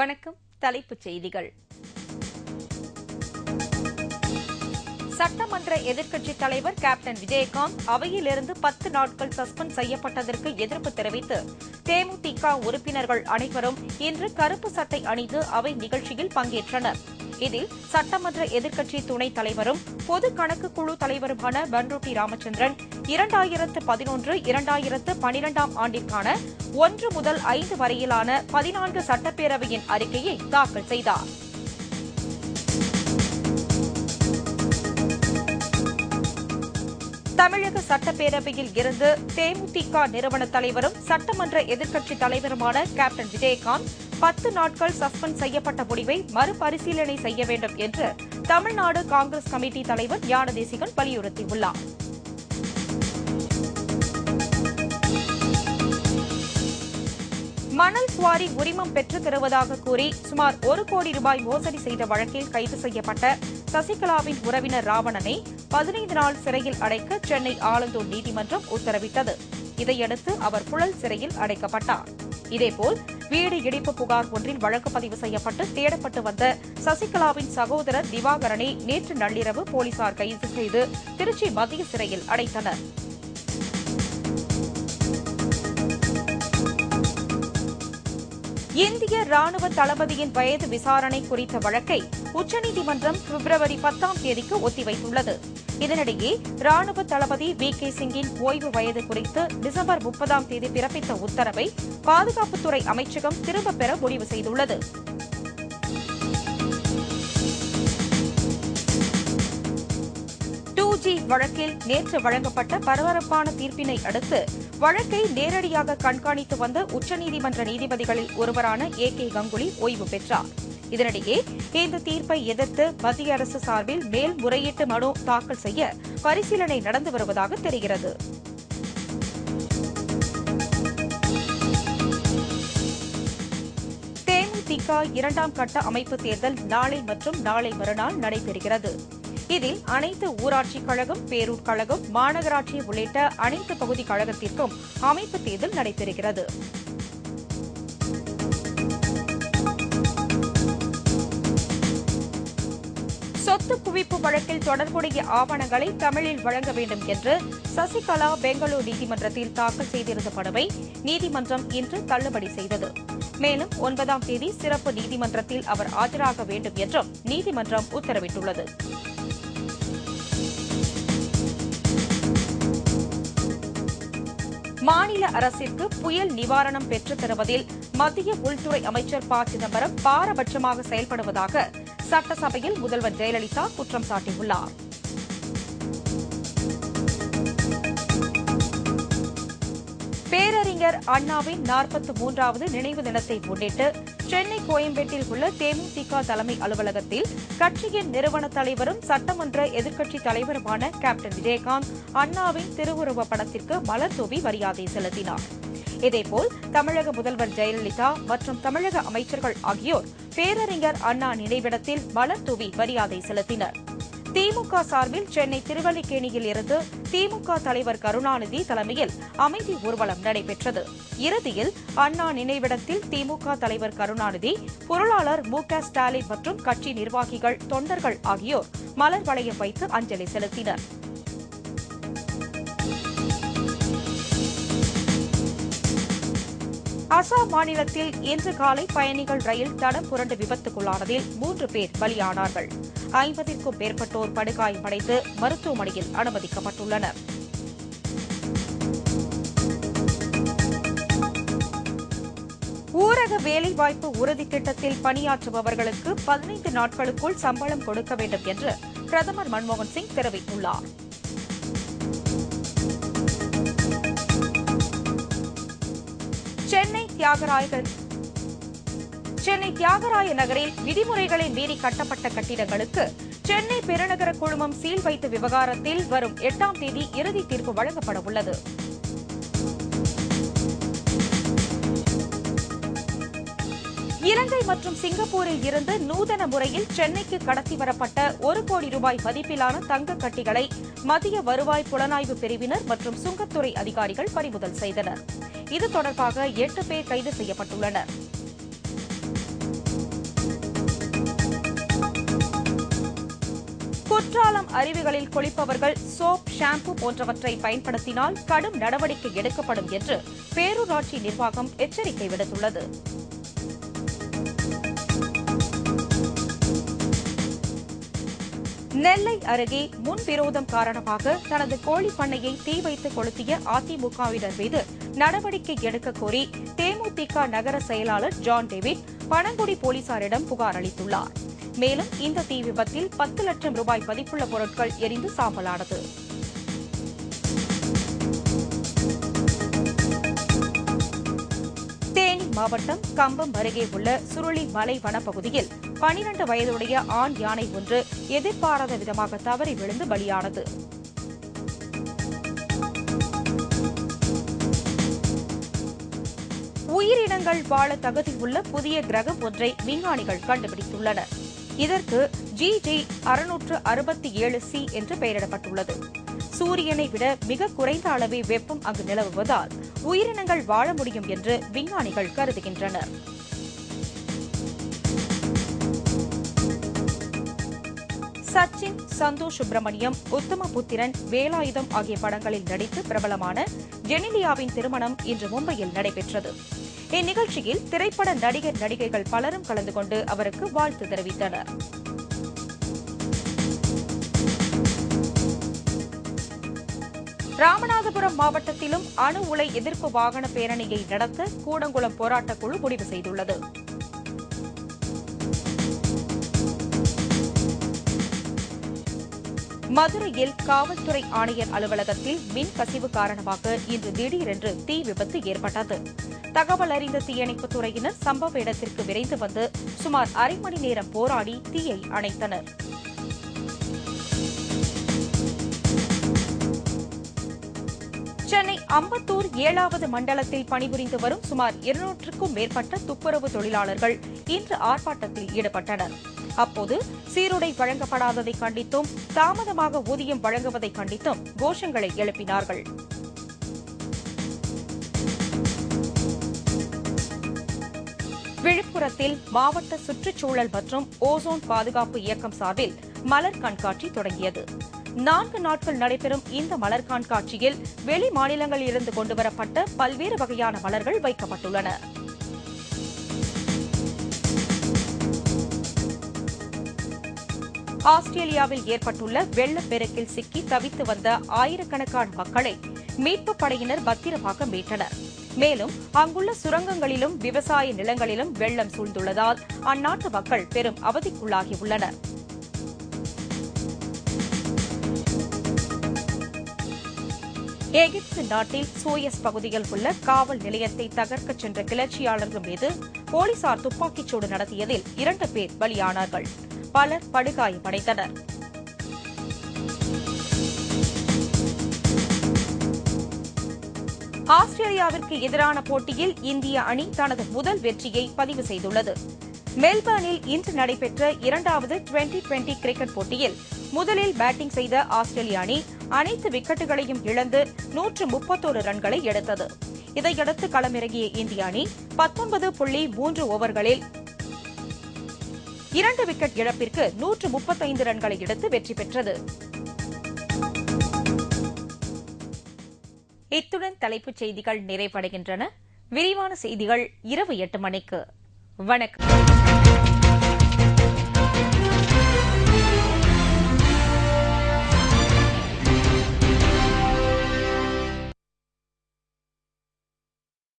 வணக்கம். தலைப்புச் செய்திகள். சட்டமன்ற எதிர்க்கட்சித் தலைவர் கேப்டன் விஜயகாந்த் அவையிலிருந்து 10 நாட்கள் சஸ்பெண்ட் செய்யப்பட்டதற்கு எதிர்ப்பு தெரிவித்து தேமுதிக உறுப்பினர்கள் அனைவரும் இன்று கருப்பு சட்டை அணிந்து அவை நிகழ்ச்சியில் பங்கேற்றனர். இதில் சட்டமன்ற எதிர்க்கட்சி துணைத் தலைவரும் பொது கணக்கு குழு தலைவருமான பன்ருட்டி ராமச்சந்திரன் 2011-2012 ஆண்டிற்கான 1 முதல் 5 வரையிலான 14 சட்டப்பேரவையின் அறிக்கையை தாக்கல் செய்தார். தமிழக சட்டப்பேரவையில் இருந்து தேமுதிக நிறுவன தலைவரும் சட்டமன்ற எதிர்க்கட்சித் தலைவருமான கேப்டன் விஜயகாந்த் 10 நாட்கள் சஸ்பெண்ட் செய்யப்பட்ட முடிவை மறுபரிசீலனை செய்ய வேண்டும் என்று தமிழ்நாடு காங்கிரஸ் கமிட்டி தலைவர் ஞானதேசிகன் வலியுறுத்தியுள்ளார். மணல் குவாரி உரிமம் பெற்றுத் தருவதாக கூறி சுமார் 1 கோடி ரூபாய் மோசடி செய்த வழக்கில் கைது செய்யப்பட்ட சசிகலாவின் உறவினர் ராவணனை 15 நாள் சிறையில் அடைக்க சென்னை ஆலந்தூர் நீதிமன்றம் உத்தரவிட்டது. இதையடுத்து அவர் புழல் சிறையில் அடைக்கப்பட்டார். இதேபோல் வீடு இடிப்பு புகார் ஒன்றில் வழக்கு பதிவு செய்யப்பட்டு தேடப்பட்டு வந்த சசிகலாவின் சகோதரர் திவாகரனை நேற்று நள்ளிரவு போலீசார் கைது செய்து திருச்சி மத்திய சிறையில் அடைத்தனர். இந்திய ராணுவ தளபதியின் வயது விசாரணை குறித்த வழக்கை உச்சநீதிமன்றம் பிப்ரவரி 10ஆம் தேதிக்கு ஒத்திவைத்துள்ளது. இதனிடையே ராணுவ தளபதி VK சிங்கின் ஓய்வு வயது குறித்து டிசம்பர் 30ஆம் தேதி பிறப்பித்த உத்தரவை பாதுகாப்புத்துறை அமைச்சகம் திரும்பப் பெற முடிவு செய்துள்ளது. வழக்கில் நேற்று வழங்கப்பட்ட பரபரப்பான தீர்ப்பினை அடுத்து வழக்கை நேரடியாக கண்காணித்து வந்த உச்சநீதிமன்ற நீதிபதிகளில் ஒருவரான AK கங்குலி ஓய்வு பெற்றார். இதனிடையே இந்த தீர்ப்பை எதிர்த்து மத்திய அரசு சார்பில் மேல்முறையீட்டு மனு தாக்கல் செய்ய பரிசீலனை நடந்து வருவதாக தெரிகிறது. தேமுதிக 2ஆம் கட்ட அமைப்பு தேர்தல் நாளை மற்றும் நாளை மறுநாள் நடைபெறுகிறது. இதில் அனைத்து ஊராட்சிக் கழகம், பேரூர் கழகம், மாநகராட்சி உள்ளிட்ட அனைத்து பகுதி கழகத்திற்கும் அமைப்பு தேர்தல் நடைபெறுகிறது. சொத்து குவிப்பு வழக்கில் தொடர்புடைய ஆவணங்களை தமிழில் வழங்க வேண்டும் என்று சசிகலா பெங்களூரு நீதிமன்றத்தில் தாக்கல் செய்திருந்த மனுவை நீதிமன்றம் இன்று தள்ளுபடி செய்தது. மேலும் 9ஆம் தேதி சிறப்பு நீதிமன்றத்தில் அவர் ஆஜராக வேண்டும் என்றும் நீதிமன்றம் உத்தரவிட்டுள்ளது. மாநில அரசிற்கு புயல் நிவாரணம் பெற்றுத் தருவதில் மத்திய உள்துறை அமைச்சர் ப. சிதம்பரம் பாரபட்சமாக செயல்படுவதாக சட்டசபையில் முதல்வர் ஜெயலலிதா குற்றம் சாட்டியுள்ளார். பேரறிஞர் அண்ணாவின் 43வது நினைவு தினத்தை முன்னிட்டு சென்னை கோயம்பேட்டில் உள்ள தேமுதிக தலைமை அலுவலகத்தில் கட்சியின் நிறுவன தலைவரும் சட்டமன்ற எதிர்க்கட்சித் தலைவருமான கேப்டன் விஜயகாந்த் அண்ணாவின் திருவுருவப் படத்திற்கு மலர் தூவி மரியாதை செலுத்தினார். இதேபோல் தமிழக முதல்வர் ஜெயலலிதா மற்றும் தமிழக அமைச்சர்கள் ஆகியோர் பேரறிஞர் அண்ணா நினைவிடத்தில் மலர் தூவி மரியாதை செலுத்தினர். திமுக சார்பில் சென்னை திருவல்லிக்கேணியில் இருந்து திமுக தலைவர் கருணாநிதி தலைமையில் அமைதி ஊர்வலம் நடைபெற்றது. இறுதியில் அண்ணா நினைவிடத்தில் திமுக தலைவர் கருணாநிதி, பொருளாளர் மு.க. ஸ்டாலின் மற்றும் கட்சி நிர்வாகிகள், தொண்டர்கள் ஆகியோர் மலர் வளையம் வைத்து அஞ்சலி செலுத்தினர். அசாம் மாநிலத்தில் இன்று காலை பயணிகள் ரயில் தடம் புரண்டு விபத்துக்குள்ளானதில் 3 பேர் பலியானார்கள். 50க்கும் மேற்பட்டோர் படுகாயமடைந்து மருத்துவமனையில் அனுமதிக்கப்பட்டுள்ளனர். ஊரக வேலைவாய்ப்பு உறுதி திட்டத்தில் பணியாற்றுபவர்களுக்கு 15 நாட்களுக்குள் சம்பளம் கொடுக்க வேண்டும் என்று பிரதமர் மன்மோகன் சிங் தெரிவித்துள்ளார். சென்னை தியாகராய நகரில் விதிமுறைகளை மீறி கட்டப்பட்ட கட்டிடங்களுக்கு சென்னை பெருநகர குழுமம் சீல் வைத்த விவகாரத்தில் வரும் 8ஆம் தேதி இறுதி தீர்ப்பு வழங்கப்பட உள்ளது. இலங்கை மற்றும் சிங்கப்பூரில் இருந்து நூதன முறையில் சென்னைக்கு கடத்தி வரப்பட்ட 1 கோடி ரூபாய் மதிப்பிலான தங்க கட்டிகளை மத்திய வருவாய் புலனாய்வு பிரிவினர் மற்றும் சுங்கத்துறை அதிகாரிகள் பறிமுதல் செய்தனர். இது தொடர்பாக 8 பேர் கைது செய்யப்பட்டுள்ளனர். குற்றாலம் அருவிகளில் குளிப்பவர்கள் சோப், ஷாம்பு போன்றவற்றை பயன்படுத்தினால் கடும் நடவடிக்கை எடுக்கப்படும் என்று பேரூராட்சி நிர்வாகம் எச்சரிக்கை விடுத்துள்ளது. நெல்லை அருகே முன்விரோதம் காரணமாக தனது கோழிப் பண்ணையை தீ வைத்து கொளுத்திய அதிமுகவினர் மீது நடவடிக்கை எடுக்கக் கோரி தேமுதிக நகர செயலாளர் ஜான் டேவிட் பனங்குடி போலீசாரிடம் புகார் அளித்துள்ளார். மேலும் இந்த தீ விபத்தில் 10 லட்சம் ரூபாய் மதிப்புள்ள பொருட்கள் எரிந்து சாம்பலானது. தேனி மாவட்டம் கம்பம் அருகே உள்ள சுருளி மலை வனப்பகுதியில் 12 வயதுடைய ஆண் யானை ஒன்று எதிர்பாராத விதமாக தவறி விழுந்து பலியானது. உயிரினங்கள் வாழ தகுதியுள்ள புதிய கிரகம் ஒன்றை விஞ்ஞானிகள் கண்டுபிடித்துள்ளனர். இதற்கு GG667c என்று பெயரிடப்பட்டுள்ளது. சூரியனை விட மிக குறைந்த அளவே வெப்பம் அங்கு நிலவுவதால் உயிரினங்கள் வாழ முடியும் என்று விஞ்ஞானிகள் கருதுகின்றனர். சச்சின், சந்தோஷ் சுப்பிரமணியம், உத்தமபுத்திரன், வேலாயுதம் ஆகிய படங்களில் நடித்து பிரபலமான ஜெனிலியாவின் திருமணம் இன்று மும்பையில் நடைபெற்றது. இந்நிகழ்ச்சியில் திரைப்பட நடிகர், நடிகைகள் பலரும் கலந்து கொண்டு அவருக்கு வாழ்த்து தெரிவித்தனர். ராமநாதபுரம் மாவட்டத்திலும் அணு உலை எதிர்ப்பு வாகன பேரணியை நடத்த கூடங்குளம் போராட்டக் குழு முடிவு செய்துள்ளது. மதுரையில் காவல்துறை ஆணையர் அலுவலகத்தில் மின் கசிவு காரணமாக இன்று திடீரென்று தீ விபத்து ஏற்பட்டது. தகவல் அறிந்த தீயணைப்புத் துறையினர் சம்பவ இடத்திற்கு விரைந்து வந்து சுமார் அரை மணி நேரம் போராடி தீயை அணைத்தனர். சென்னை அம்பத்தூர் 7வது மண்டலத்தில் பணிபுரிந்து வரும் சுமார் 200க்கும் மேற்பட்ட துப்புரவு தொழிலாளர்கள் இன்று ஆர்ப்பாட்டத்தில் ஈடுபட்டனர். அப்போது சீருடை வழங்கப்படாததை கண்டித்தும் தாமதமாக ஊதியம் வழங்குவதை கண்டித்தும் கோஷங்களை எழுப்பினார்கள். விழுப்புரத்தில் மாவட்ட சுற்றுச்சூழல் மற்றும் ஓசோன் பாதுகாப்பு இயக்கம் சார்பில் மலர் கண்காட்சி தொடங்கியது. 4 நாட்கள் நடைபெறும் இந்த மலர் கண்காட்சியில் வெளி மாநிலங்களில் இருந்து கொண்டுவரப்பட்ட பல்வேறு வகையான மலர்கள் வைக்கப்பட்டுள்ளன. ஆஸ்திரேலியாவில் ஏற்பட்டுள்ள வெள்ளப்பெருக்கில் சிக்கி தவித்து வந்த ஆயிரக்கணக்கான மக்களை மீட்புப் படையினர் பத்திரமாக மீட்டனர். மேலும் அங்குள்ள சுரங்கங்களிலும் விவசாய நிலங்களிலும் வெள்ளம் சூழ்ந்துள்ளதால் அந்நாட்டு மக்கள் பெரும் அவதிக்குள்ளாகியுள்ளனர். எகிப்து நாட்டில் சூயஸ் பகுதியில் உள்ள காவல் நிலையத்தை தகர்க்கச் சென்ற கிளர்ச்சியாளர்கள் மீது போலீசார் துப்பாக்கிச்சூடு நடத்தியதில் 2 பேர் பலியானார்கள். பலர் படுகாயமடைந்தனர். ஆஸ்திரேலியாவிற்கு எதிரான போட்டியில் இந்திய அணி தனது முதல் வெற்றியை பதிவு செய்துள்ளது. மெல்பர்னில் இன்று நடைபெற்ற 2வது டுவெண்டி கிரிக்கெட் போட்டியில் முதலில் பேட்டிங் செய்த ஆஸ்திரேலிய அணி அனைத்து விக்கெட்டுகளையும் இழந்து 131 ரன்களை எடுத்தது. இதையடுத்து களமிறங்கிய இந்திய அணி 19.3 ஓவர்களில் 2 விக்கெட் இழப்பிற்கு 135 ரன்களை எடுத்து வெற்றி பெற்றது. இத்துடன் தலைப்புச் செய்திகள் நிறைவடைகின்றன. விரிவான செய்திகள் இரவு 8 மணிக்கு. வணக்கம்.